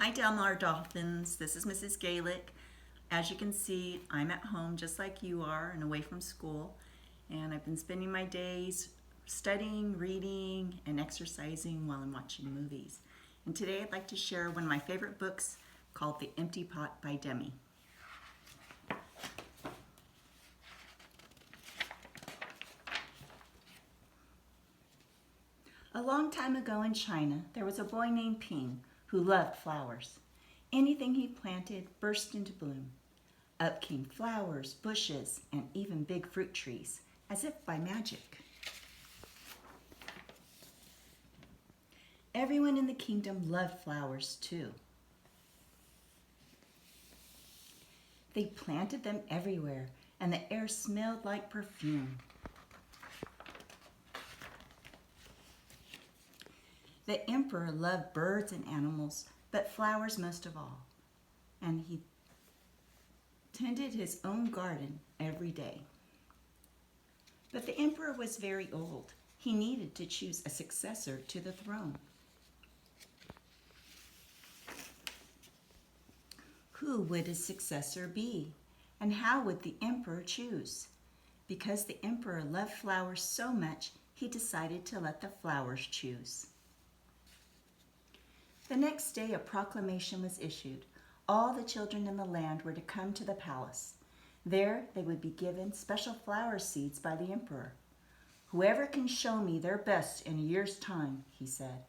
Hi Del Mar Dolphins, this is Mrs. Galik. As you can see, I'm at home just like you are and away from school. And I've been spending my days studying, reading, and exercising while I'm watching movies. And today I'd like to share one of my favorite books called The Empty Pot by Demi. A long time ago in China, there was a boy named Ping who loved flowers. Anything he planted burst into bloom. Up came flowers, bushes, and even big fruit trees, as if by magic. Everyone in the kingdom loved flowers too. They planted them everywhere, and the air smelled like perfume. The emperor loved birds and animals, but flowers most of all, and he tended his own garden every day. But the emperor was very old. He needed to choose a successor to the throne. Who would his successor be, and how would the emperor choose? Because the emperor loved flowers so much, he decided to let the flowers choose. The next day, a proclamation was issued. All the children in the land were to come to the palace. There, they would be given special flower seeds by the emperor. Whoever can show me their best in a year's time, he said,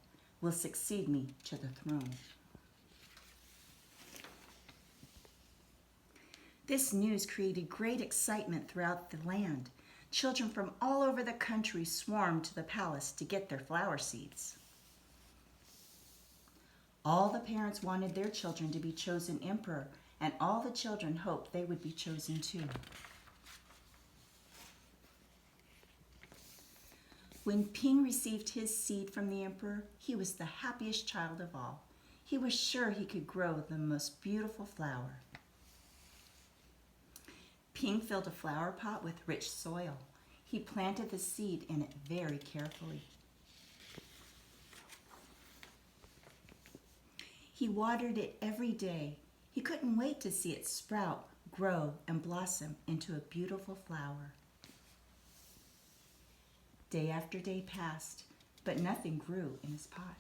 will succeed me to the throne. This news created great excitement throughout the land. Children from all over the country swarmed to the palace to get their flower seeds. All the parents wanted their children to be chosen emperor, and all the children hoped they would be chosen too. When Ping received his seed from the emperor, he was the happiest child of all. He was sure he could grow the most beautiful flower. Ping filled a flower pot with rich soil. He planted the seed in it very carefully. He watered it every day. He couldn't wait to see it sprout, grow, and blossom into a beautiful flower. Day after day passed, but nothing grew in his pot.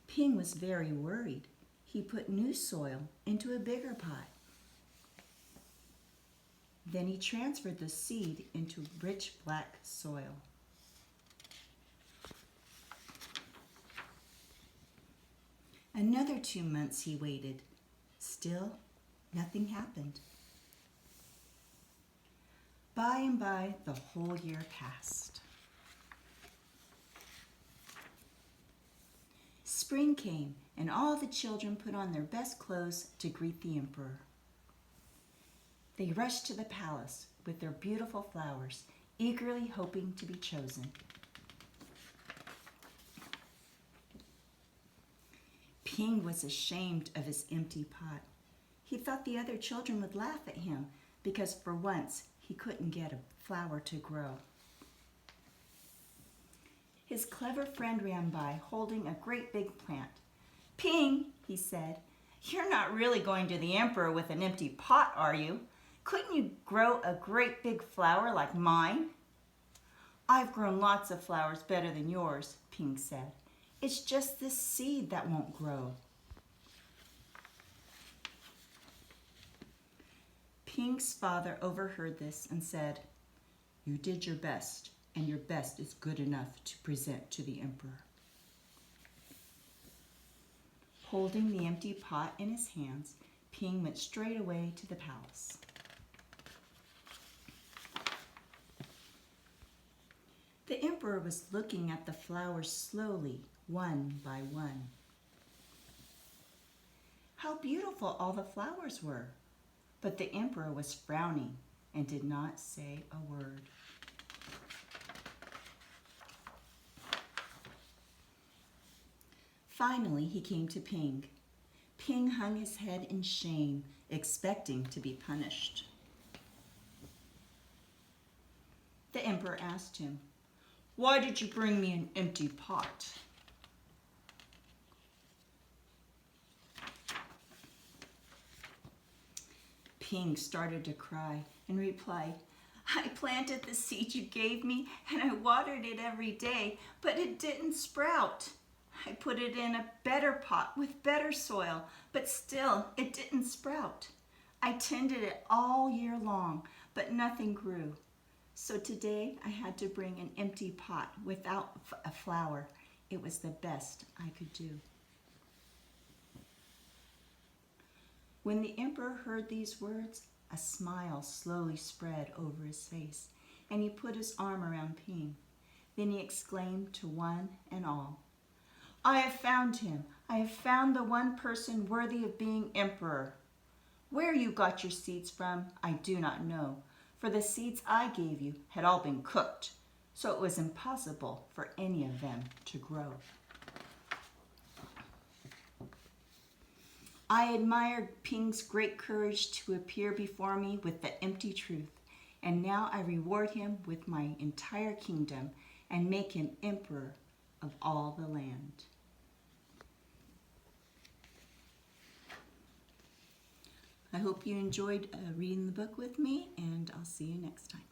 Ping was very worried. He put new soil into a bigger pot. Then he transferred the seed into rich black soil. Another 2 months he waited. Still, nothing happened. By and by, the whole year passed. Spring came, and all the children put on their best clothes to greet the emperor. They rushed to the palace with their beautiful flowers, eagerly hoping to be chosen. Ping was ashamed of his empty pot. He thought the other children would laugh at him because for once he couldn't get a flower to grow. His clever friend ran by holding a great big plant. "Ping," he said, "you're not really going to the emperor with an empty pot, are you? Couldn't you grow a great big flower like mine?" "I've grown lots of flowers better than yours," Ping said. "It's just this seed that won't grow." Ping's father overheard this and said, "You did your best, and your best is good enough to present to the emperor." Holding the empty pot in his hands, Ping went straight away to the palace. The emperor was looking at the flowers slowly, one by one. How beautiful all the flowers were! But the emperor was frowning and did not say a word. Finally, he came to Ping. Ping hung his head in shame, expecting to be punished. The emperor asked him, "Why did you bring me an empty pot?" Ping started to cry and replied, I planted the seed you gave me and I watered it every day, but it didn't sprout. I put it in a better pot with better soil, but still it didn't sprout. I tended it all year long, but nothing grew. So today I had to bring an empty pot without a flower. It was the best I could do. When the emperor heard these words, a smile slowly spread over his face, and he put his arm around Ping. Then he exclaimed to one and all, I have found him. I have found the one person worthy of being emperor. Where you got your seeds from, I do not know, for the seeds I gave you had all been cooked, so it was impossible for any of them to grow. I admired Ping's great courage to appear before me with the empty truth, and now I reward him with my entire kingdom and make him emperor of all the land. I hope you enjoyed reading the book with me, and I'll see you next time.